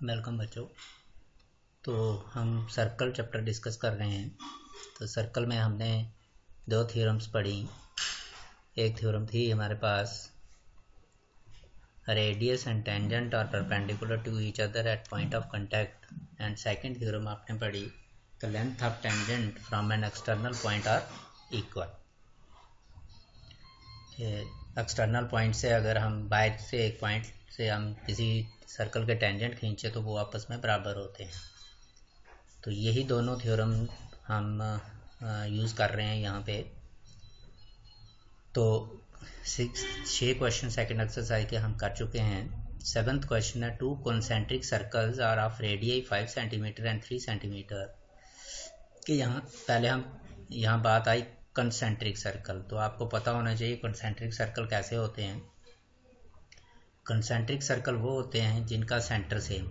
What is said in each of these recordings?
Welcome बच्चों। तो हम सर्कल चैप्टर डिस्कस कर रहे हैं। तो सर्कल में हमने दो थ्योरम्स पढ़ी। एक थ्योरम थी हमारे पास, radius and tangent are perpendicular to each other at point of contact, and second theorem आपने पढ़ी, the length of tangent from an external point are equal. External point से अगर हम बाहर से एक पॉइंट से हम किसी सर्कल के टेंजेंट खींचे तो वो आपस में बराबर होते हैं। तो यही दोनों थ्योरम हम यूज़ कर रहे हैं यहाँ पे। तो 6 क्वेश्चन सेकंड एक्सरसाइज के हम कर चुके हैं। 7th क्वेश्चन है, 2 concentric circles are of radius 5 centimetre and 3 centimetre. कि यहाँ पहले यहाँ बात आई कॉन्सेंट्रिक सर्कल। तो आपको पता होना चाहिए कॉन्सेंट्रिक सर्कल कैसे होते हैं। कॉन्सेंट्रिक सर्कल वो होते हैं जिनका centre same.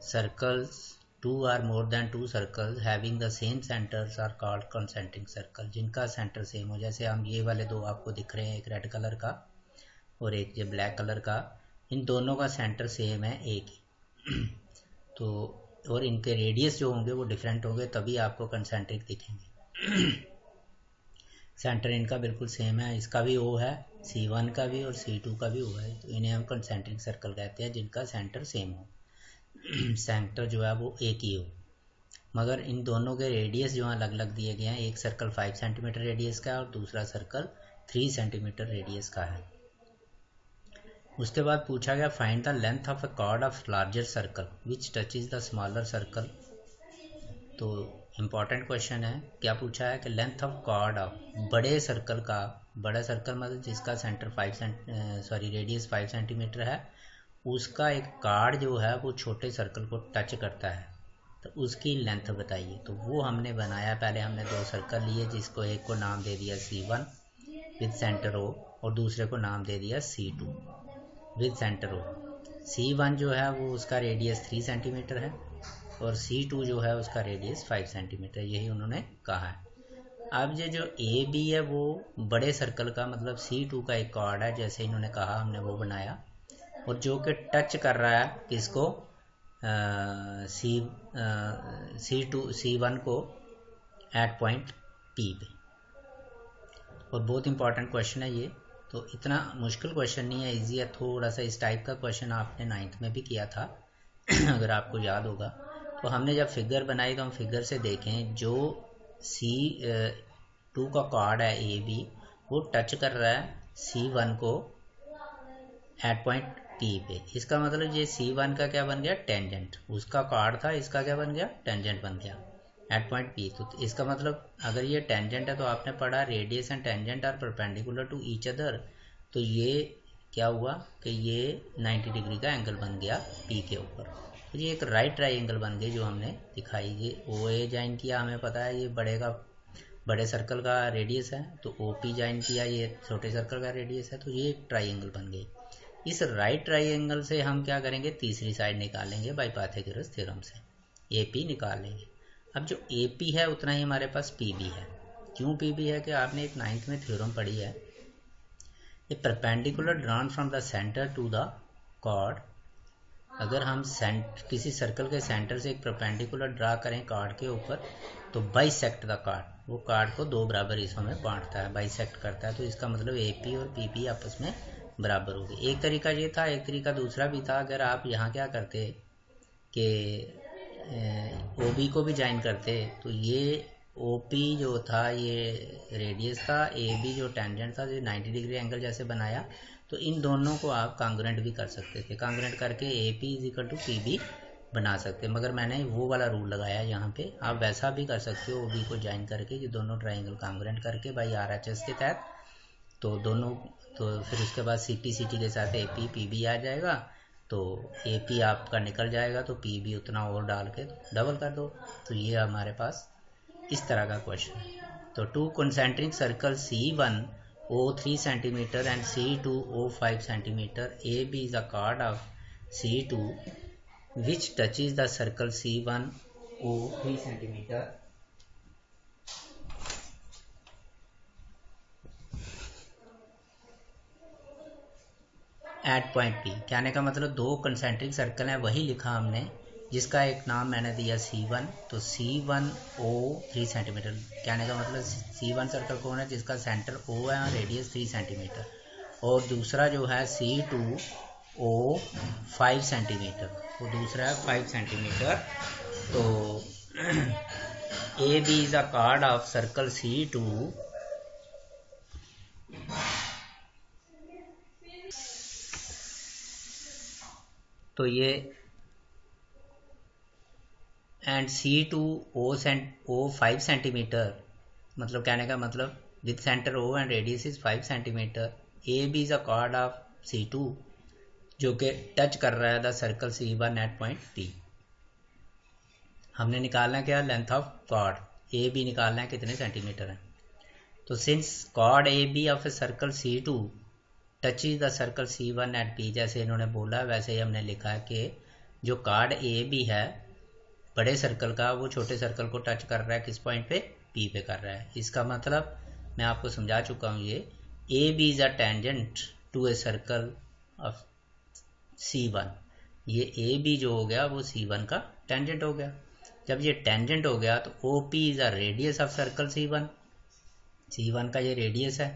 Circles 2 or more than 2 circles having the same centers are called concentric circle। जिनका सेंटर सेम हो, जैसे हम ये वाले दो आपको दिख रहे हैं, एक रेड कलर का और एक ये ब्लैक कलर का, इन दोनों का सेंटर सेम है एक ही। तो और इनके रेडियस जो होंगे वो डिफरेंट होंगे, तभी आपको कंसेंट्रिक दिखेंगे। सेंटर इनका बिल्कुल सेम है, इसका भी ओ है, C1 का भी और C2 का भी ओ है। तो इन्हें हम कंसेंट्रिक सर्कल कहते हैं जिनका सेंटर सेम हो, सेंटर जो है वो एक ही हो, मगर इन दोनों के रेडियस जो अलग अलग दिए गए हैं। एक सर्कल 5 सेंटीमीटर रेडियस का है और दूसरा सर्कल 3 सेंटीमीटर रेडियस का है। उसके बाद पूछा गया, find the length of a chord of larger circle which touches the smaller circle. तो इम्पॉर्टेंट क्वेश्चन है। क्या पूछा है कि लेंथ ऑफ कॉर्ड ऑफ बड़े सर्कल का, बड़ा सर्कल मतलब जिसका सेंटर रेडियस 5 सेंटीमीटर है, उसका एक कार्ड जो है वो छोटे सर्कल को टच करता है, तो उसकी लेंथ बताइए। तो वो हमने बनाया। पहले हमने दो सर्कल लिए, जिसको एक को नाम दे दिया C1 विद सेंटर O और दूसरे को नाम दे दिया C2 with centre O। C1 जो है वो उसका रेडियस 3 सेंटीमीटर है और C2 जो है उसका रेडियस 5 सेंटीमीटर, यही उन्होंने कहा है। अब ये जो AB है वो बड़े सर्कल का मतलब C2 का एक कार्ड है, जैसे इन्होंने कहा हमने वो बनाया, और जो कि टच कर रहा है किसको, C1 को एट पॉइंट P पे। और बहुत इंपॉर्टेंट क्वेश्चन है ये। तो इतना मुश्किल क्वेश्चन नहीं है, इजी है थोड़ा सा। इस टाइप का क्वेश्चन आपने 9th में भी किया था अगर आपको याद होगा। तो हमने जब फिगर बनाई तो हम फिगर से देखें, जो C2 का कार्ड है AB, वो टच कर रहा है C1 को एट पॉइंट P पे। इसका मतलब ये C1 का क्या बन गया, टेंजेंट। उसका कार्ड था, इसका क्या बन गया, टेंजेंट बन गया एट पॉइंट P। तो इसका मतलब अगर ये टेंजेंट है तो आपने पढ़ा radius and tangent are perpendicular to each other. तो ये क्या हुआ कि ये 90 डिग्री का एंगल बन गया P के ऊपर। तो ये एक राइट ट्राइंगल बन गई जो हमने दिखाई। ये OA ज्वाइन किया, हमें पता है ये बड़े सर्कल का रेडियस है, तो OP ज्वाइन किया, ये छोटे सर्कल का रेडियस है, तो ये एक ट्राइंगल बन गई। इस राइट ट्राइंगल से हम क्या करेंगे, तीसरी साइड निकालेंगे बाय पाइथागोरस थ्योरम से, AP निकालेंगे। अब जो AP है उतना ही हमारे पास PB है। क्यों PB है कि आपने एक 9th में थ्योरम पढ़ी है, a perpendicular drawn from the centre to the chord. अगर हम किसी सर्कल के सेंटर से एक परपेंडिकुलर ड्रा करें कार्ड के ऊपर, तो बाइसेक्ट द कार्ड, वो कार्ड को दो बराबर हिस्सों में बांटता है, बाइसेक्ट करता है। तो इसका मतलब AP और PP आपस में बराबर हो गए। एक तरीका ये था, एक तरीका दूसरा भी था। अगर आप यहाँ क्या करते कि OB को भी ज्वाइन करते, तो ये OP जो था ये रेडियस था, AB जो टेंजेंट था, जो 90 डिग्री एंगल जैसे बनाया, तो इन दोनों को आप कांग्रेंट भी कर सकते थे। कांग्रेंट करके AP = PB बना सकते, मगर मैंने वो वाला रूल लगाया यहाँ पे। आप वैसा भी कर सकते हो, OB को ज्वाइन करके, ये दोनों ट्राइंगल कांग्रेंट करके बाई RHS के तहत। तो दोनों, तो फिर उसके बाद CT के साथ AP PB आ जाएगा, तो AP आपका निकल जाएगा, तो PB उतना और डाल के डबल कर दो। तो ये हमारे पास इस तरह का क्वेश्चन है। तो 2 concentric circle C1 O 3 cm and C2 O 5 cm, AB is a chord of C2 which touches the circle C1 O 3 cm at point P. कहने का मतलब दो कंसेंट्रिक सर्कल हैं, वही लिखा हमने, जिसका एक नाम मैंने दिया C1, तो C1O 3 सेंटीमीटर। कहने का मतलब C1 सर्कल कौन है, जिसका सेंटर O है और रेडियस 3 सेंटीमीटर, और दूसरा जो है C2O 5 सेंटीमीटर, वो दूसरा है 5 सेंटीमीटर। तो AB is a chord of circle C2 तो ये एंड C2O 5 सेंटीमीटर, मतलब कहने का मतलब with centre O and radius is 5 centimetre. AB is a chord of C2 जो कि टच कर रहा है the circle C1 at point P। हमने निकालना क्या, length of chord. A B निकालना है कितने सेंटीमीटर है। तो since chord A B of a circle C2 touches the circle C1 at P, जैसे इन्होंने बोला वैसे ही हमने लिखा है कि जो कॉर्ड ए बी है बड़े सर्कल का, वो छोटे सर्कल को टच कर रहा है किस पॉइंट पे, P पे कर रहा है। इसका मतलब मैं आपको समझा चुका हूँ, ये A B is a tangent to a circle of C1। ये ए बी जो हो गया वो C1 का टेंजेंट हो गया। जब ये टेंजेंट हो गया तो OP is a radius of circle C1 का ये रेडियस है।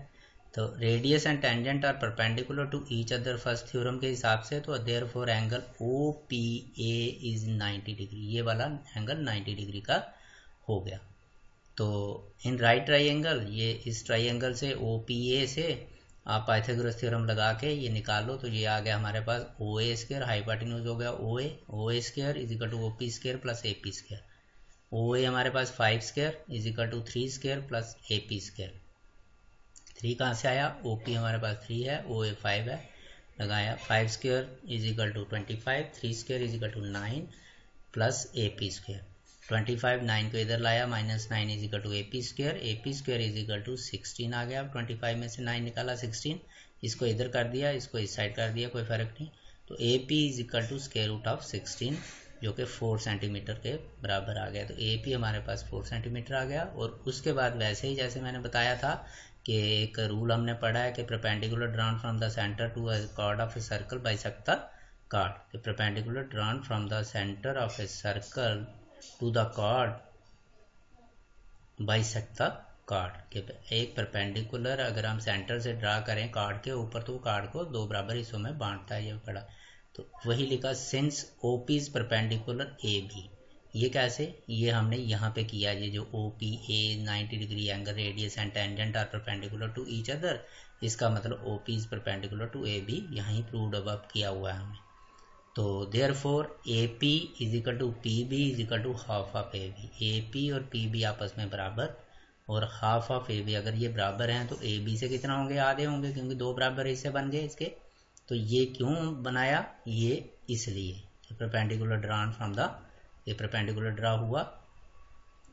तो radius and tangent are perpendicular to each other first theorem के हिसाब से, तो therefore angle OPA is 90 degree, ये वाला एंगल 90 डिग्री का हो गया। तो इन राइट ट्राइंगल, ये इस ट्राइंगल से OPA से आप पाइथागोरस थ्योरम लगा के ये निकालो, तो ये आ गया हमारे पास OA स्क्वायर, हाइपोटेन्यूज हो गया OA square is equal to OP square plus AP square. OA हमारे पास 5 square is equal to 3 square plus AP square. 3 कहाँ से आया, OP हमारे पास 3 है, OA 5 है, लगाया 5 square is equal to 25, 3 square is equal to 9 plus AP square. 25 9 को इधर लाया, -9 is equal to AP square is equal to 16 आ गया। अब 25 में से 9 निकाला 16, इसको इधर कर दिया, इसको इस साइड कर दिया, कोई फर्क नहीं। तो AP is equal to square root of 16 जो कि 4 सेंटीमीटर के बराबर आ गया। तो AP हमारे पास 4 सेंटीमीटर आ गया। और उसके बाद वैसे ही जैसे मैंने बताया था कि एक रूल हमने पढ़ा है कि perpendicular drawn from the centre to a chord of a circle bisect the chord. Perpendicular drawn from the centre of a circle to the chord bisect the chord. के एक परपेंडिकुलर अगर हम सेंटर से draw करें cord के ऊपर, तो cord को दो बराबर हिस्सों में बांटता है, ये पढ़ा। तो वही लिखा since OP is perpendicular AB। ये कैसे, ये हमने यहाँ पे किया, ये जो OPA 90 degree angle, radius and tangent are perpendicular to each other, इसका मतलब OP is perpendicular to AB, यहाँ प्रूव्ड अब किया हुआ है हमने। तो therefore AP is equal to PB is equal to half of AB। AP और PB आपस में बराबर, और हाफ ऑफ AB, अगर ये बराबर हैं तो AB से कितना होंगे, आधे होंगे, क्योंकि दो बराबर हिस्से बन गए इसके। तो ये क्यों बनाया, ये इसलिए परपेंडिकुलर ड्रॉन फ्रॉम द, ये परपेंडिकुलर ड्रा हुआ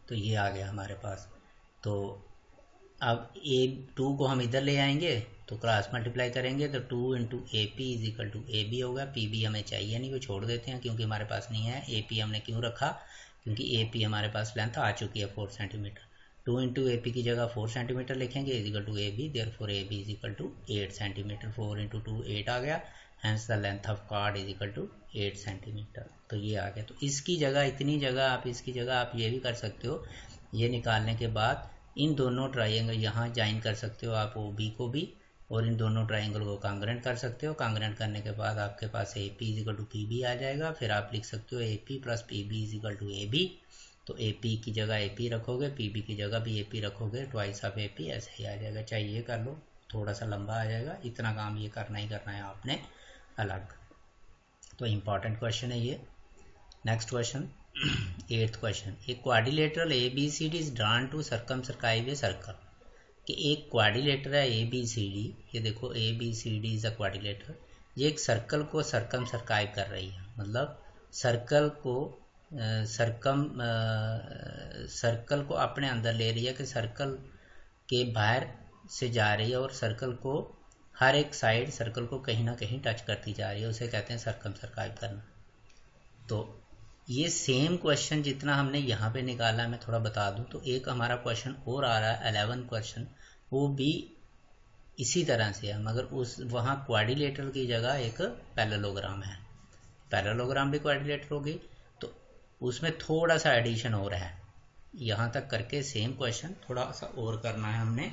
तो ये आ गया हमारे पास। तो अब A2 को हम इधर ले आएंगे तो क्रॉस मल्टीप्लाई करेंगे, तो 2 into AP is equal to AB होगा। PB हमें चाहिए नहीं, वो छोड़ देते हैं क्योंकि हमारे पास नहीं है। AP हमने क्यों रखा, क्योंकि AP हमारे पास लेंथ आ चुकी है 4 सेंटीमीटर। 2 इंटू AP की जगह 4 सेंटीमीटर लिखेंगे is equal to AB, therefore AB is equal to 8 centimetre. 4 into 2 8 आ गया, hence the length of chord is equal to 8 centimetre. तो ये आ गया। तो इसकी जगह, इतनी जगह आप, इसकी जगह आप ये भी कर सकते हो, ये निकालने के बाद इन दोनों ट्राइंगल यहाँ ज्वाइन कर सकते हो आप OB को भी, और इन दोनों ट्राइंगल को कांग्रेंट कर सकते हो। कांग्रेंट करने के बाद आपके पास AP is equal to PB आ जाएगा। फिर आप लिख सकते हो AP plus PB is equal to AB। तो AP की जगह AP रखोगे, PB की जगह भी AP रखोगे, ट्वाइस ऑफ AP ऐसे ही आ जाएगा। चाहे ये कर लो, थोड़ा सा लंबा आ जाएगा, इतना काम ये करना ही करना है आपने अलग। तो इम्पॉर्टेंट क्वेश्चन है ये। नेक्स्ट क्वेश्चन 8th क्वेश्चन, एक quadrilateral ABCD is drawn to circumscribe a circle. कि एक क्वाड्रिलेटर है ABCD, ये देखो ABCD इज अ क्वाड्रिलेटर, ये एक सर्कल को सर्कमसर्काइव कर रही है, मतलब सर्कल को अपने अंदर ले रही है, कि सर्कल के बाहर से जा रही है और सर्कल को हर एक साइड सर्कल को कहीं ना कहीं टच करती जा रही है, उसे कहते हैं सर्कमसर्काइव करना। तो ये सेम क्वेश्चन जितना हमने यहाँ पे निकाला मैं थोड़ा बता दूं, तो एक हमारा क्वेश्चन और आ रहा है 11 क्वेश्चन, वो भी इसी तरह से है, मगर उस वहाँ क्वाड्रिलेटरल की जगह एक पैरेललोग्राम है, पैरेललोग्राम भी क्वाड्रिलेटरल होगी, तो उसमें थोड़ा सा एडिशन हो रहा है। यहाँ तक करके सेम क्वेश्चन, थोड़ा सा और करना है हमने,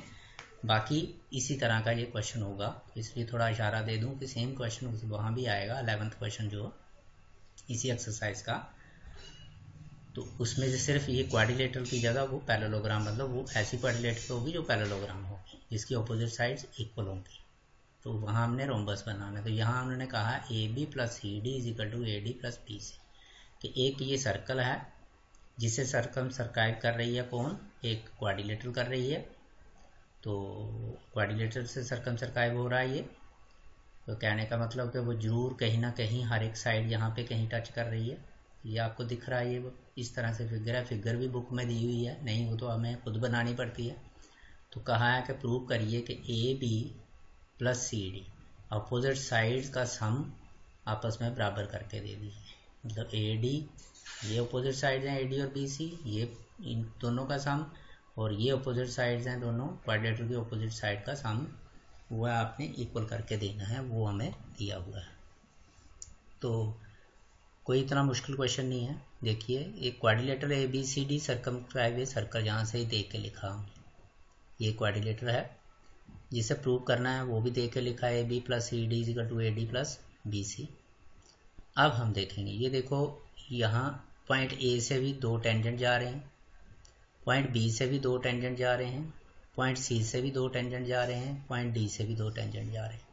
बाकी इसी तरह का ये क्वेश्चन होगा, इसलिए थोड़ा इशारा दे दूं कि सेम क्वेश्चन वहाँ भी आएगा, 11th क्वेश्चन जो इसी एक्सरसाइज का। तो उसमें से सिर्फ ये क्वाड्रिलेटरल की जगह वो पैरेललोग्राम, मतलब वो ऐसी क्वाड्रिलेटरल होगी जो पैरेललोग्राम होगी, जिसकी अपोजिट साइड्स इक्वल होंगी, तो वहाँ हमने रोम्बस बनाना है। तो यहाँ उन्होंने कहा A B plus C D is equal to A D plus B C, कि एक ये सर्कल है जिसे सर्कमसर्काइब कर रही है कौन, एक क्वाड्रिलेटरल कर रही है, तो क्वाड्रिलेटरल से सर्कमसर्काइब हो रहा है ये, तो कहने का मतलब कि वो जरूर कहीं ना कहीं हर एक साइड यहाँ पे कहीं टच कर रही है। ये आपको दिख रहा है, ये इस तरह से फिगर है, फिगर भी बुक में दी हुई है, नहीं हो तो हमें खुद बनानी पड़ती है। तो कहा है कि प्रूव करिए कि A B plus C D opposite sides का सम आपस में बराबर करके दे दीजिए, मतलब ए डी, ये अपोजिट साइड्स हैं ए डी और बी सी, ये इन दोनों का सम, और ये अपोजिट साइड्स हैं दोनों क्वाड्रिलेटरल की अपोजिट साइड का सम, वह आपने इक्वल करके देना है, वो हमें दिया हुआ है। तो कोई इतना मुश्किल क्वेश्चन नहीं है। देखिए एक quadrilateral A B C D circumscribe a circle, यहाँ से ही देख के लिखा हूँ, ये क्वाड्रिलेटरल है, जिसे प्रूव करना है वो भी देख के लिखा है, A B plus C D equal to A D plus B C. अब हम देखेंगे, ये देखो यहाँ पॉइंट ए से भी दो टेंजेंट जा रहे हैं, पॉइंट बी से भी दो टेंजेंट जा रहे हैं, पॉइंट सी से भी दो टेंजेंट जा रहे हैं, पॉइंट डी से भी दो टेंजेंट जा रहे हैं।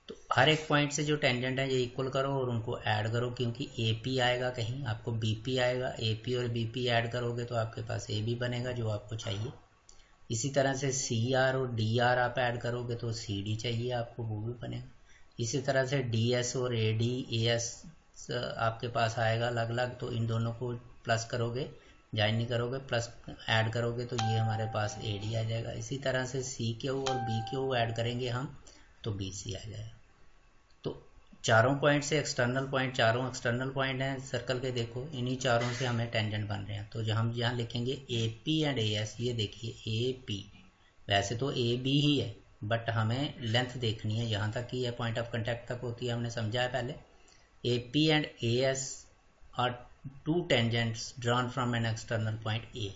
तो हर एक पॉइंट से जो टेंजेंट है ये इक्वल करो और उनको ऐड करो, क्योंकि ए पी आएगा कहीं, आपको बी पी आएगा, ए पी और बी पी ऐड करोगे तो आपके पास ए बी बनेगा जो आपको चाहिए। इसी तरह से सी आर और डी आर आप ऐड करोगे तो सी डी चाहिए आपको, वो भी बनेगा। इसी तरह से डी एस और ए डी ए एस आपके पास आएगा अलग अलग, तो इन दोनों को प्लस करोगे, ज्वाइन नहीं करोगे, प्लस ऐड करोगे तो ये हमारे पास ए डी आ जाएगा। इसी तरह से सी क्यू और बी क्यू ऐड करेंगे हम तो बी सी आ जाएगा। तो चारों पॉइंट से एक्सटर्नल पॉइंट, चारों एक्सटर्नल पॉइंट हैं सर्कल के, देखो इन्हीं चारों से हमें टेंजेंट बन रहे हैं, तो जो हम यहाँ लिखेंगे ए पी एंड ए एस, ये देखिए ए पी, वैसे तो ए बी ही है बट हमें लेंथ देखनी है, यहाँ तक की है, पॉइंट ऑफ कंटेक्ट तक होती है, हमने समझा है पहले। A P and A S are two tangents drawn from an external point A,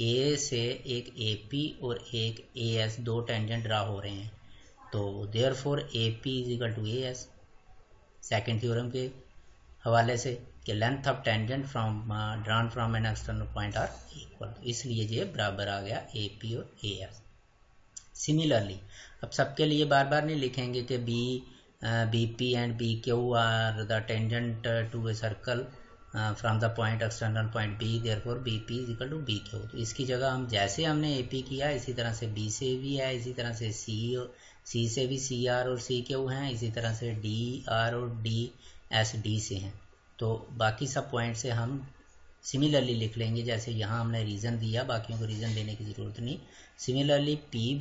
A से एक ए पी और एक ए एस दो टेंजेंट ड्रा हो रहे हैं, तो therefore A P is equal to A S, second theorem के हवाले से कि length of tangent from drawn from an external point are equal, इसलिए ये बराबर आ गया ए पी और ए एस। सिमिलरली अब सबके लिए बार बार नहीं लिखेंगे कि B P and B Q are the tangent to a circle from the point external point B, therefore B P is equal to B Q. तो इसकी जगह हम जैसे हमने ए पी किया इसी तरह से बी से भी है, इसी तरह से सी से भी सी आर और सी क्यू हैं, इसी तरह से डी आर और डी एस डी से हैं। तो बाकी सब पॉइंट से हम सिमिलरली लिख लेंगे, जैसे यहाँ हमने रीज़न दिया, बाकियों को रीज़न देने की ज़रूरत नहीं। Similarly P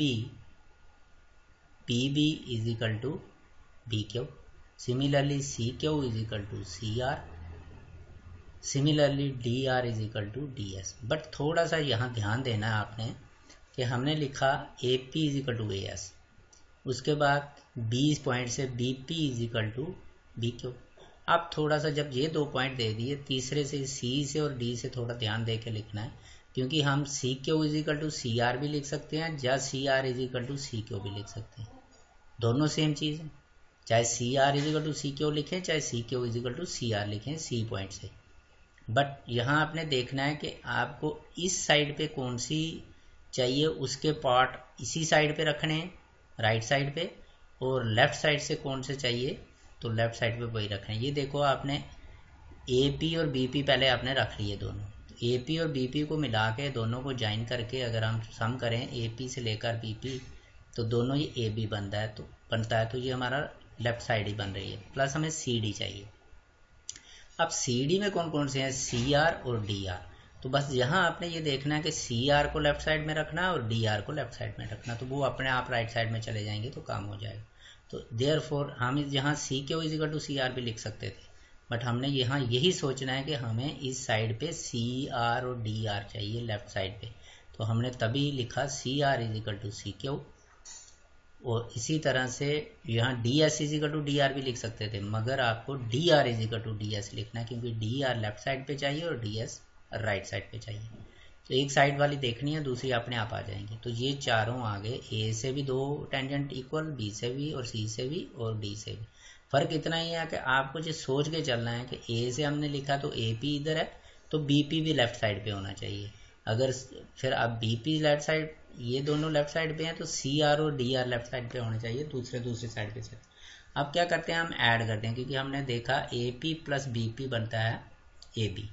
B is equal to B Q, similarly C Q is equal to C R, similarly D R is equal to D S. But थोड़ा सा यहाँ ध्यान देना है आपने कि हमने लिखा A P is equal to A S, उसके बाद बी पॉइंट से B P is equal to B Q. अब थोड़ा सा जब ये दो पॉइंट दे दिए, तीसरे से सी से और डी से थोड़ा ध्यान दे के लिखना है, क्योंकि हम C Q is equal to C R भी लिख सकते हैं या C R is equal to C Q भी लिख सकते हैं, दोनों सेम चीज़ है। चाहे C R is equal to C Q लिखें, चाहे C Q is equal to C R लिखें सी पॉइंट से। बट यहाँ आपने देखना है कि आपको इस साइड पे कौन सी चाहिए, उसके पार्ट इसी साइड पे रखने हैं राइट साइड पे, और लेफ़्ट साइड से कौन से चाहिए तो लेफ़्ट साइड पे वही रखना है। ये देखो आपने ए पी और बी पी पहले आपने रख लिए दोनों, ए पी और बी पी को मिला के दोनों को ज्वाइन करके अगर हम सम करें ए पी से लेकर बी पी तो दोनों ये ए बी बनता है, तो ये हमारा लेफ़्ट साइड ही बन रही है। प्लस हमें सी डी चाहिए। अब सी डी में कौन कौन से हैं, सी आर और डी आर। तो बस यहाँ आपने ये देखना है कि सी आर को लेफ्ट साइड में रखना है और डी आर को लेफ्ट साइड में रखना, तो वो अपने आप राइट साइड में चले जाएंगे तो काम हो जाएगा। तो देयरफॉर हम यहाँ C Q is equal to C R भी लिख सकते थे, बट हमने यहाँ यही सोचना है कि हमें इस साइड पे सी आर और डी आर चाहिए लेफ्ट साइड पे, तो हमने तभी लिखा C R is equal to C Q. और इसी तरह से यहाँ D S is equal to D R भी लिख सकते थे, मगर आपको D R is equal to D S लिखना है, क्योंकि डी आर लेफ्ट साइड पे चाहिए और डी एस राइट साइड पे चाहिए। तो एक साइड वाली देखनी है, दूसरी अपने आप आ जाएंगी। तो ये चारों आ गए, ए से भी 2 टेंजेंट इक्वल, बी से भी और सी से भी और डी से भी। फर्क इतना ही है कि आपको जो सोच के चलना है कि ए से हमने लिखा तो ए पी इधर है, तो बी पी भी लेफ्ट साइड पे होना चाहिए। अगर फिर अब बी पी लेफ्ट साइड, ये दोनों लेफ्ट साइड पे हैं, तो सी आर और डी आर लेफ्ट साइड पे होने चाहिए, दूसरी साइड पे से। अब क्या करते हैं, हम ऐड करते हैं, क्योंकि हमने देखा A P plus B P बनता है ए बी।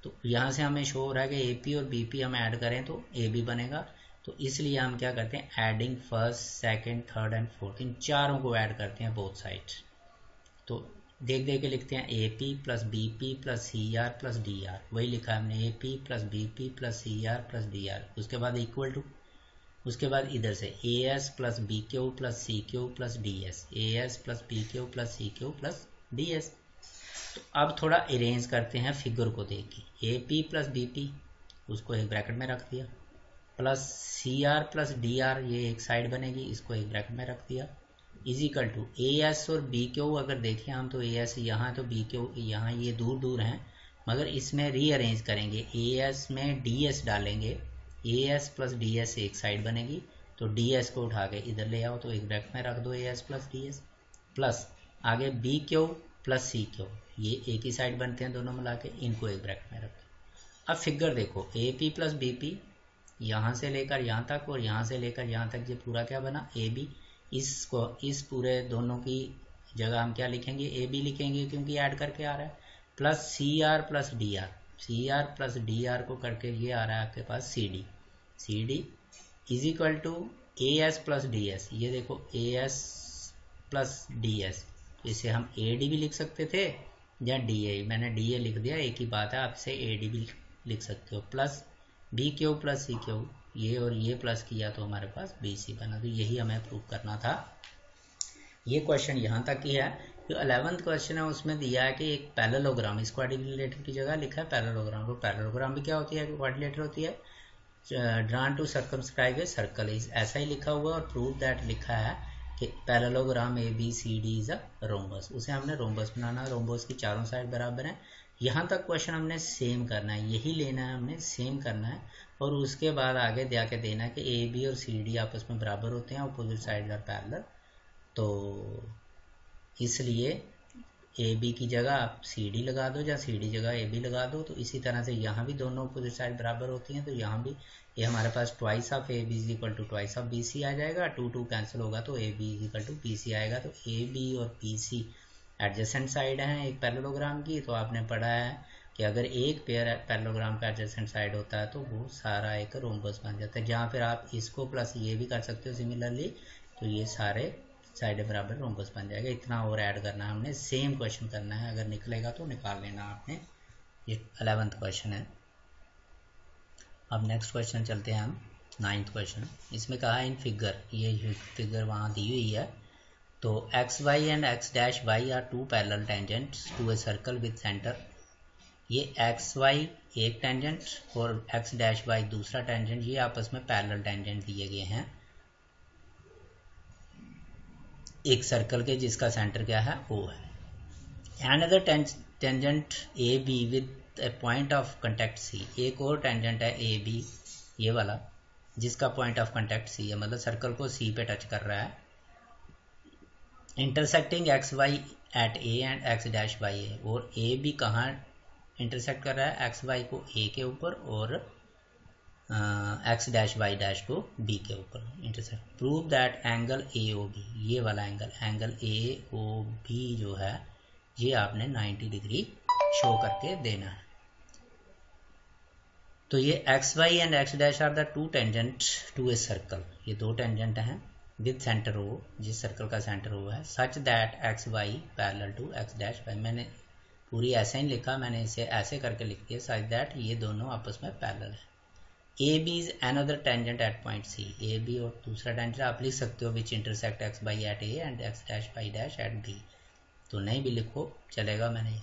तो यहाँ से हमें शो हो रहा है कि ए पी और बी पी हम ऐड करें तो ए बी बनेगा। तो इसलिए हम क्या करते हैं, adding first second third and fourth, इन चारों को ऐड करते हैं बोथ साइड। तो देख देख के लिखते हैं A P plus B P plus C R plus D R, वही लिखा है हमने, A P plus B P plus C R plus D R. उसके बाद इक्वल टू, उसके बाद इधर से A S plus B Q plus C Q plus D S, A S plus B Q plus C Q plus D S. तो अब थोड़ा arrange करते हैं फिगर को देख के, A P plus B P उसको एक ब्रैकेट में रख दिया, plus C R plus D R, ये एक साइड बनेगी, इसको एक ब्रैकेट में रख दिया, इजिकल टू ए एस और बी क्यू। अगर देखें हम तो ए एस यहाँ तो बी क्यू यहाँ, ये दूर दूर हैं, मगर इसमें रीअरेंज करेंगे, ए एस में डी एस डालेंगे, ए एस प्लस डी एस एक साइड बनेगी, तो डी एस को उठा के इधर ले आओ, तो एक ब्रैकेट में रख दो A S plus D S, plus आगे B Q plus C Q, ये एक ही साइड बनते हैं दोनों मिला के, इनको एक ब्रैकेट में रखें। अब फिगर देखो, A P plus B P यहाँ से लेकर यहाँ तक और यहाँ से लेकर यहाँ तक, ये पूरा क्या बना, ए बी। इसको इस पूरे दोनों की जगह हम क्या लिखेंगे, ए बी लिखेंगे, क्योंकि ऐड करके आ रहा है, plus C R plus D R, C R plus D R को करके ये आ रहा है आपके पास C D, C D is equal to A S plus D S. ये देखो A S plus D S, इसे हम ए डी भी लिख सकते थे या डी ए, मैंने डी ए लिख दिया, एक ही बात है, आप इसे ए डी भी लिख सकते हो, plus B Q plus C Q, ये और ये प्लस किया तो हमारे पास बी सी बना। तो यही हमें प्रूव करना था। ये क्वेश्चन यहाँ तक ही है। जो 11th क्वेश्चन है उसमें दिया है कि एक पैरेललोग्राम, इस क्वाड्रिलेटरल की जगह लिखा है पैरेललोग्राम। तो पैरेललोग्राम भी क्या होती है, क्वाड्रिलेटरल होती है, drawn to circumscribe a circle, ऐसा ही लिखा हुआ, और प्रूव दैट लिखा है कि parallelogram A B C D is a rhombus. उसे हमने रोम्बस बनाना, रोम्बस की चारों साइड बराबर है। यहाँ तक क्वेश्चन हमने सेम करना है, यही लेना है हमने, सेम करना है, और उसके बाद आगे जाके देना है कि ए बी और सी डी आपस में बराबर होते हैं, अपोजिट साइड आर पैरेलल। तो इसलिए ए बी की जगह आप सी डी लगा दो या सी डी जगह ए बी लगा दो। तो इसी तरह से यहाँ भी दोनों अपोजिट साइड बराबर होती हैं, तो यहाँ भी ये हमारे पास twice of A B is equal to twice of B C आ जाएगा, 2 2 कैंसिल होगा तो A B is equal to B C आएगा। तो ए बी और बी सी एडजेसेंट साइड हैं एक पैरेललोग्राम की। तो आपने पढ़ा है कि अगर एक पेयर पैरेललोग्राम का एडजेसेंट साइड होता है तो वो सारा एक रोम्बस बन जाता है, जहाँ फिर आप इसको प्लस ये भी कर सकते हो सिमिलरली, तो ये सारे साइड बराबर रोम्बस बन जाएगा। इतना और ऐड करना है हमने, सेम क्वेश्चन करना है, अगर निकलेगा तो निकाल लेना आपने। ये 11th क्वेश्चन है। अब नेक्स्ट क्वेश्चन चलते हैं हम 9th क्वेश्चन। इसमें कहा है इन फिगर, ये फिगर वहाँ दी हुई है, तो X Y and X dash Y are 2 parallel tangents to a circle with centre. ये एक्स वाई एक टेंजेंट और एक्स डैश वाई दूसरा टेंजेंट, ये आपस में पैरेलल टेंजेंट दिए गए हैं एक सर्कल के, जिसका सेंटर क्या है, O है। Another tangent A B with a point of contact C, एक और टेंजेंट है ए बी ये वाला, जिसका पॉइंट ऑफ कांटेक्ट सी है, मतलब सर्कल को सी पे टच कर रहा है। Intersecting X Y at A and X dash Y A, और ए बी कहाँ इंटरसेक्ट कर रहा है, एक्स वाई को ए के ऊपर और एक्स डैश वाई डैश को बी के ऊपर intersect. Prove that angle A O B, ये वाला एंगल ए ओ बी जो है, ये आपने 90 डिग्री शो करके देना है। तो ये X Y and X dash are the 2 tangent to a circle, ये 2 टेंजेंट हैं विद सेंटर ओ, जिस सर्कल का सेंटर ओ है, such that X Y parallel to X dash Y. मैंने पूरी ऐसे ही लिखा, मैंने इसे ऐसे करके लिख दिया, सच दैट ये दोनों आपस में पैरेलल है। A B is another tangent at point C, A B और दूसरा टेंजेंट आप लिख सकते हो which intersect X Y at A and X dash Y dash at B, तो नहीं भी लिखो चलेगा, मैंने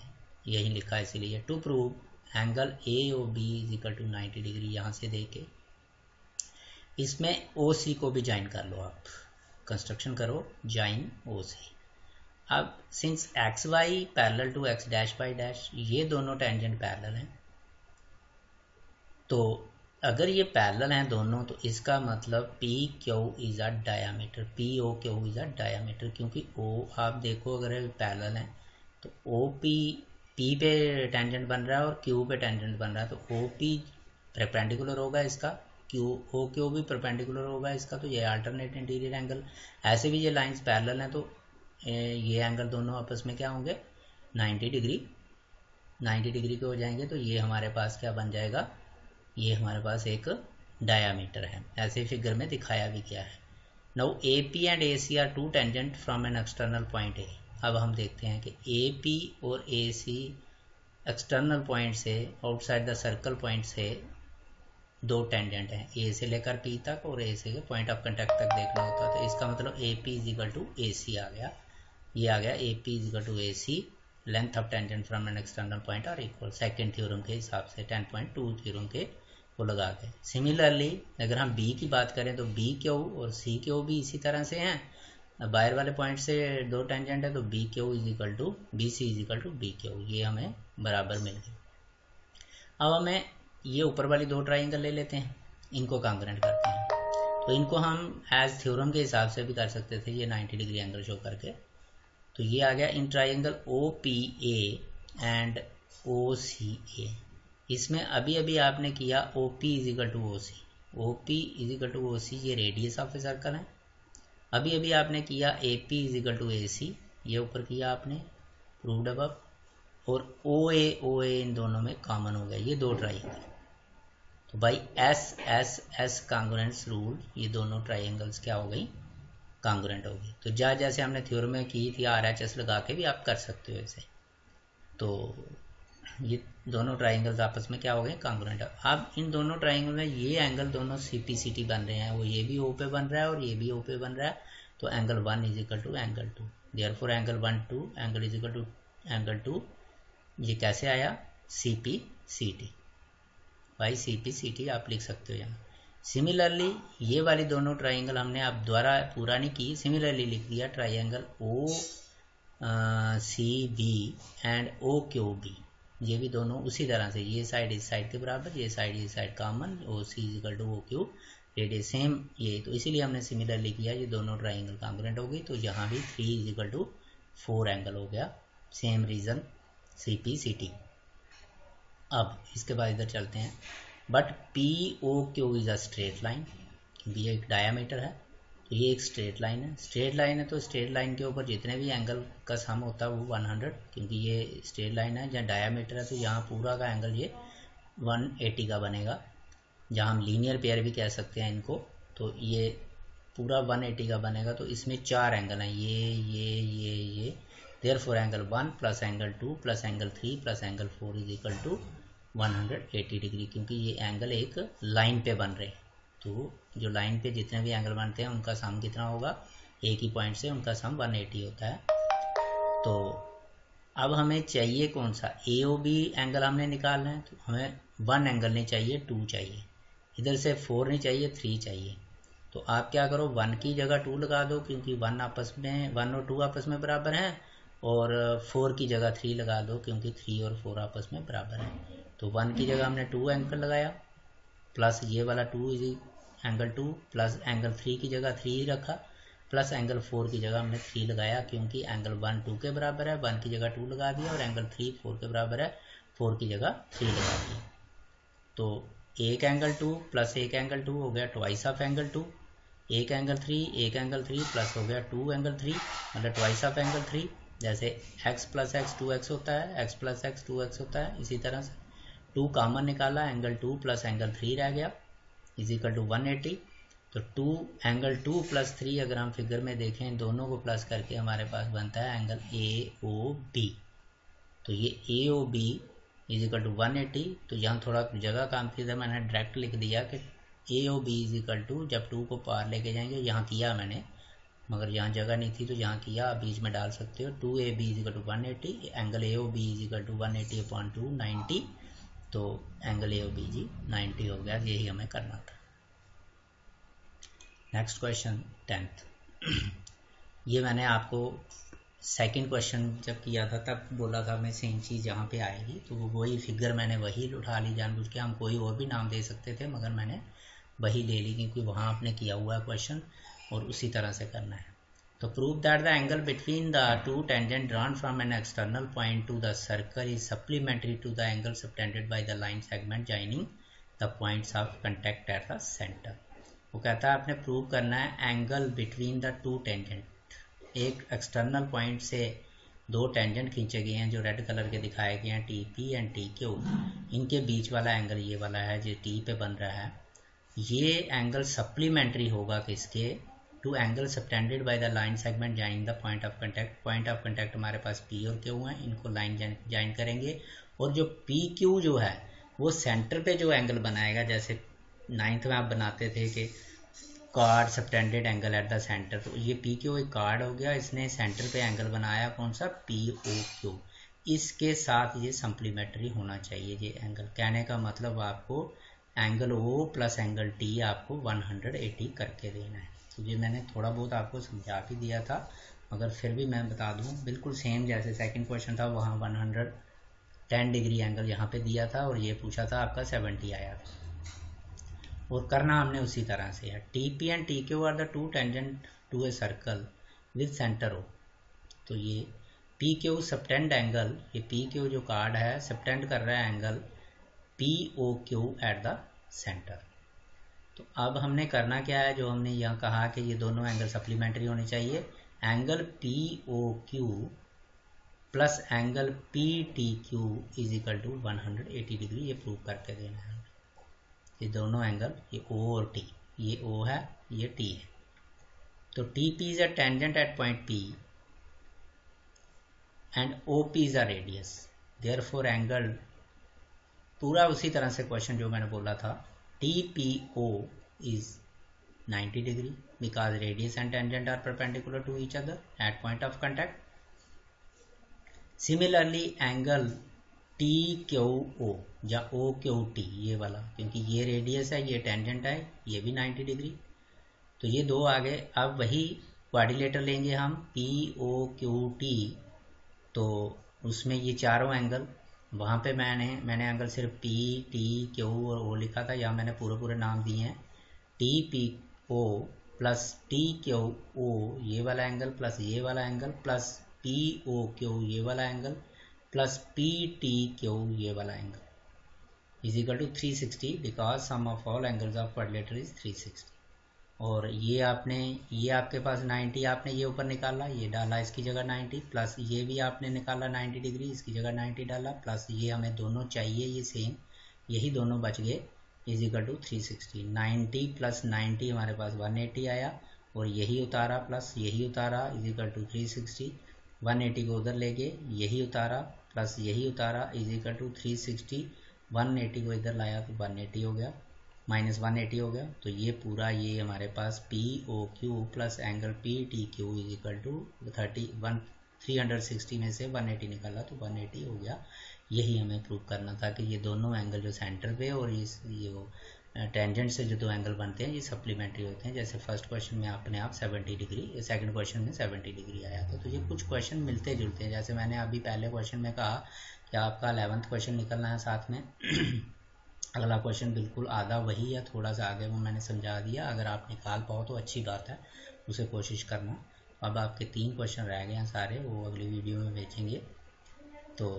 यही लिखा इसीलिए। To prove angle A O B is equal to 90 degree, यहाँ से देके इसमें ओ सी को भी ज्वाइन कर लो आप, कंस्ट्रक्शन करो ज्वाइन ओ से। अब since X Y parallel to X dash Y dash, ये दोनों टेंजेंट पैरेलल हैं, तो अगर ये पैरेलल हैं दोनों, तो इसका मतलब P Q is a diameter, P O Q is a diameter, क्योंकि ओ आप देखो अगर पैरेलल हैं तो ओ पी पे टेंजेंट बन रहा है और क्यू पे टेंजेंट बन रहा है, तो ओ पी परपेंडिकुलर होगा इसका, ओ क्यू भी परपेंडिकुलर होगा इसका, तो ये अल्टरनेट इंटीरियर एंगल। ऐसे भी ये लाइंस पैरेलल हैं तो ये एंगल दोनों आपस में क्या होंगे 90 डिग्री, 90 डिग्री के हो जाएंगे। तो ये हमारे पास क्या बन जाएगा, ये हमारे पास एक डायामीटर है, ऐसे फिगर में दिखाया भी गया है। Now A P and A C are two tangent from an external point A. अब हम देखते हैं कि ए पी और ए सी एक्सटर्नल पॉइंट से, आउटसाइड द सर्कल पॉइंट से दो टेंजेंट हैं, ए से लेकर पी तक और ए से पॉइंट ऑफ कंटेक्ट तक देखना होता है। तो इसका मतलब A P is equal to A C आ गया, ये आ गया A P is equal to A C, length of tangent from an external point are equal, second theorem के हिसाब से 10.2 थ्योरम के को लगा के। सिमिलरली अगर हम बी की बात करें तो बी क्यू और सी क्यू भी इसी तरह से हैं, बाहर वाले पॉइंट से दो टेंजेंट है, तो B Q is equal to B C is equal to B Q, ये हमें बराबर मिल गए। अब हमें ये ऊपर वाली दो ट्राइंगल ले लेते हैं, इनको कॉन्ग्रुएंट करते हैं, तो इनको हम एज थ्योरम के हिसाब से भी कर सकते थे, ये 90 डिग्री एंगल शो करके। तो ये आ गया in triangle O P A and O C A, इसमें अभी अभी आपने किया O P is equal to O C, O P is equal to O C, ये रेडियस ऑफ ए सर्कल है। अभी अभी आपने किया A P is equal to A C, ये ऊपर किया आपने प्रूव्ड अबव, और ओ ए इन दोनों में कॉमन हो गया, ये दो ट्राइंगल। तो भाई S S S congruence rule, ये दोनों ट्राइंगल्स क्या हो गई, कॉन्ग्रुएंट हो गई। तो जैसे हमने थ्योरम में की थी आर एच एस लगा के भी आप कर सकते हो ऐसे। तो ये दोनों ट्राइंगल्स आपस में क्या हो गए, कॉन्ग्रुएंट। अब इन दोनों ट्राइंगल में ये एंगल दोनों सी टी बन रहे हैं, वो ये भी ओ पे बन रहा है और ये भी ओ पे बन रहा है, तो angle 1 is equal to angle 2, therefore angle 1 2 angle is equal to angle 2। ये कैसे आया, सी पी सी टी, भाई सी पी सी टी आप लिख सकते हो यहाँ। सिमिलरली ये वाली दोनों ट्राइंगल हमने अब द्वारा पूरा नहीं की, सिमिलरली लिख दिया triangle O C B and O Q B, ये भी दोनों उसी तरह से, ये साइड इस साइड के बराबर, ये side common, O C is equal to O Q, radius same ये, तो इसीलिए हमने सिमिलरली किया, ये दोनों ट्राइंगल कॉन्ग्रुएंट हो गई। तो यहाँ भी 3 इज इक्वल टू 4 एंगल हो गया, same reason C P C T. अब इसके बाद इधर चलते हैं, but P O Q is a straight line, क्योंकि ये एक डायामीटर है, तो ये एक स्ट्रेट लाइन है, स्ट्रेट लाइन है तो स्ट्रेट लाइन के ऊपर जितने भी एंगल का सम होता है वो 100, क्योंकि ये स्ट्रेट लाइन है, जहाँ डायामीटर है तो यहाँ पूरा का एंगल ये 180 का बनेगा, जहाँ हम लीनियर पेयर भी कह सकते हैं इनको, तो ये पूरा 180 का बनेगा। तो इसमें 4 एंगल हैं, ये therefore angle 1 plus angle 2 plus angle 3 plus angle 4 is equal to 180 degree, क्योंकि ये एंगल एक लाइन पे बन रहे हैं, तो जो लाइन पे जितने भी एंगल बनते हैं उनका सम कितना होगा, एक ही पॉइंट से उनका सम 180 होता है। तो अब हमें चाहिए कौन सा, ए ओ बी एंगल हमने निकालना है, तो हमें 1 एंगल नहीं चाहिए, 2 चाहिए, इधर से 4 नहीं चाहिए, 3 चाहिए। तो आप क्या करो, 1 की जगह 2 लगा दो, क्योंकि 1 और 2 आपस में बराबर हैं, और 4 की जगह 3 लगा दो, क्योंकि 3 और 4 आपस में बराबर हैं। तो 1 की जगह हमने 2 एंगल लगाया, प्लस ये वाला 2 इज एंगल 2, प्लस एंगल 3 की जगह 3 रखा, प्लस एंगल 4 की जगह हमने 3 लगाया, क्योंकि एंगल 1 2 के बराबर है, 1 की जगह 2 लगा दिया, और एंगल 3 4 के बराबर है, 4 की जगह 3 लगा दिया। तो एक एंगल 2 प्लस एक एंगल 2 हो गया ट्वाइस ऑफ एंगल 2, एक एंगल 3 प्लस हो गया 2 एंगल 3, मतलब ट्वाइस ऑफ एंगल 3। जैसे x प्लस एक्स 2x होता है, x प्लस एक्स 2x होता है, इसी तरह से 2 कॉमन निकाला, एंगल 2 प्लस एंगल 3 रह गया, इज इक्वल टू 180। तो 2 एंगल 2 प्लस 3 अगर हम फिगर में देखें, इन दोनों को प्लस करके हमारे पास बनता है एंगल ए ओ बी। तो ये A O B is equal to 180। तो यहाँ थोड़ा जगह काम थी तो मैंने डायरेक्ट लिख दिया कि A O B is equal to, जब 2 को पार लेके जाएंगे, यहाँ किया मैंने, मगर यहाँ जगह नहीं थी तो यहाँ किया, आप बीच में डाल सकते हो, 2AB is equal to 180, angle A O B is equal to 180/2 90, तो एंगल ए ओ बी जी 90 हो गया, यही हमें करना था। नेक्स्ट क्वेश्चन 10th, ये मैंने आपको सेकंड क्वेश्चन जब किया था तब बोला था मैं सेम चीज़ यहाँ पे आएगी, तो वही फिगर मैंने वही उठा ली जानबूझ के। हम कोई और भी नाम दे सकते थे मगर मैंने वही ले ली क्योंकि वहाँ आपने किया हुआ है क्वेश्चन और उसी तरह से करना है। तो prove that the angle between the two tangent drawn from an external point to the circle is supplementary to the angle subtended by the line segment joining the points of contact at the centre. वो कहता है आपने prove करना है angle between the two tangent, एक external point से दो tangent खींचे गए हैं जो रेड कलर के दिखाए गए हैं T P and T Q, इनके बीच वाला एंगल ये वाला है जो टी पे बन रहा है, ये एंगल सप्लीमेंट्री होगा किसके, to angle subtended by the line segment joining the point of contact. Point of contact हमारे पास पी और क्यू हैं, इनको लाइन ज्वाइन करेंगे और जो पी क्यू जो है वो सेंटर पे जो एंगल बनाएगा, जैसे 9th में आप बनाते थे कि card subtended angle eight the centre, तो ये पी क्यू एक कार्ड हो गया, इसने सेंटर पे एंगल बनाया कौन सा, पी ओ क्यू, इसके साथ ये सप्लीमेंट्री होना चाहिए ये एंगल। कहने का मतलब आपको angle O plus angle T आपको 180 करके देना है। तो ये मैंने थोड़ा बहुत आपको समझा भी दिया था मगर फिर भी मैं बता दूं, बिल्कुल सेम जैसे सेकंड क्वेश्चन था वहाँ 110 डिग्री एंगल यहाँ पे दिया था और ये पूछा था आपका 70 आया था और करना हमने उसी तरह से है। T P and T Q are the two tangent to a circle with centre O. तो ये पी क्यू सबटेंड एंगल, ये पी क्यू जो कार्ड है सबटेंड कर रहा है angle P O Q at the centre. तो अब हमने करना क्या है, जो हमने यहाँ कहा कि ये दोनों एंगल सप्लीमेंट्री होने चाहिए, angle P O Q plus angle P T Q is equal to 180 degree, ये प्रूव करके देना है। ये दोनों एंगल, ये ओ और टी, ये ओ है ये टी है, तो T P is a tangent at point P and O P is a radius, therefore angle पूरा उसी तरह से क्वेश्चन जो मैंने बोला था, TPO is 90 degree because radius and tangent are perpendicular to each other at point of contact. Similarly, angle TQO या OQT ये वाला, क्योंकि ये रेडियस है ये टेंजेंट है ये भी 90 डिग्री, तो ये दो आगे। अब वही क्वाड्रिलेटर लेंगे हम POQT, तो उसमें ये चारों एंगल, वहाँ पे मैंने एंगल सिर्फ पी टी क्यू और ओ लिखा था, यहाँ मैंने पूरे नाम दिए हैं, T P O plus T Q O ये वाला एंगल प्लस ये वाला angle plus P O Q ये वाला angle plus P T Q ये वाला angle is equal to 360 because sum of all angles of quadrilateral is 360। और ये आपके पास 90 आपने ये ऊपर निकाला, ये डाला इसकी जगह 90, प्लस ये भी आपने निकाला 90 डिग्री इसकी जगह 90 डाला, प्लस ये हमें दोनों चाहिए ये सेम, यही दोनों बच गए, इज इक्वल टू 360। 90 प्लस 90 हमारे पास 180 आया और यही उतारा प्लस यही उतारा इज इक्वल टू 360। 180 को उधर ले गए, यही उतारा प्लस यही उतारा इज इक्वल टू 360। 180 को इधर लाया तो 180 हो गया, माइनस 180 हो गया, तो ये पूरा ये हमारे पास P O Q plus angle P T Q is equal to 360 में से 180 निकाला तो 180 हो गया। यही हमें प्रूव करना था कि ये दोनों एंगल जो सेंटर पे और ये टेंजेंट से जो दो एंगल बनते हैं ये सप्लीमेंट्री होते हैं। जैसे फर्स्ट क्वेश्चन में अपने आप 70 डिग्री, सेकंड क्वेश्चन में 70 डिग्री आया था। तो ये कुछ क्वेश्चन मिलते जुलते हैं, जैसे मैंने अभी पहले क्वेश्चन में कहा कि आपका 11th क्वेश्चन निकलना है साथ में अगला क्वेश्चन बिल्कुल आधा वही है, थोड़ा सा आगे वो मैंने समझा दिया, अगर आप निकाल पाओ तो अच्छी बात है, उसे कोशिश करना। अब आपके 3 क्वेश्चन रह गए हैं सारे, वो अगली वीडियो में भेजेंगे। तो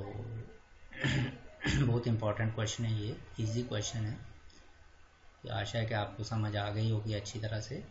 बहुत इंपॉर्टेंट क्वेश्चन है ये, इजी क्वेश्चन है, आशा है कि आपको समझ आ गई होगी अच्छी तरह से।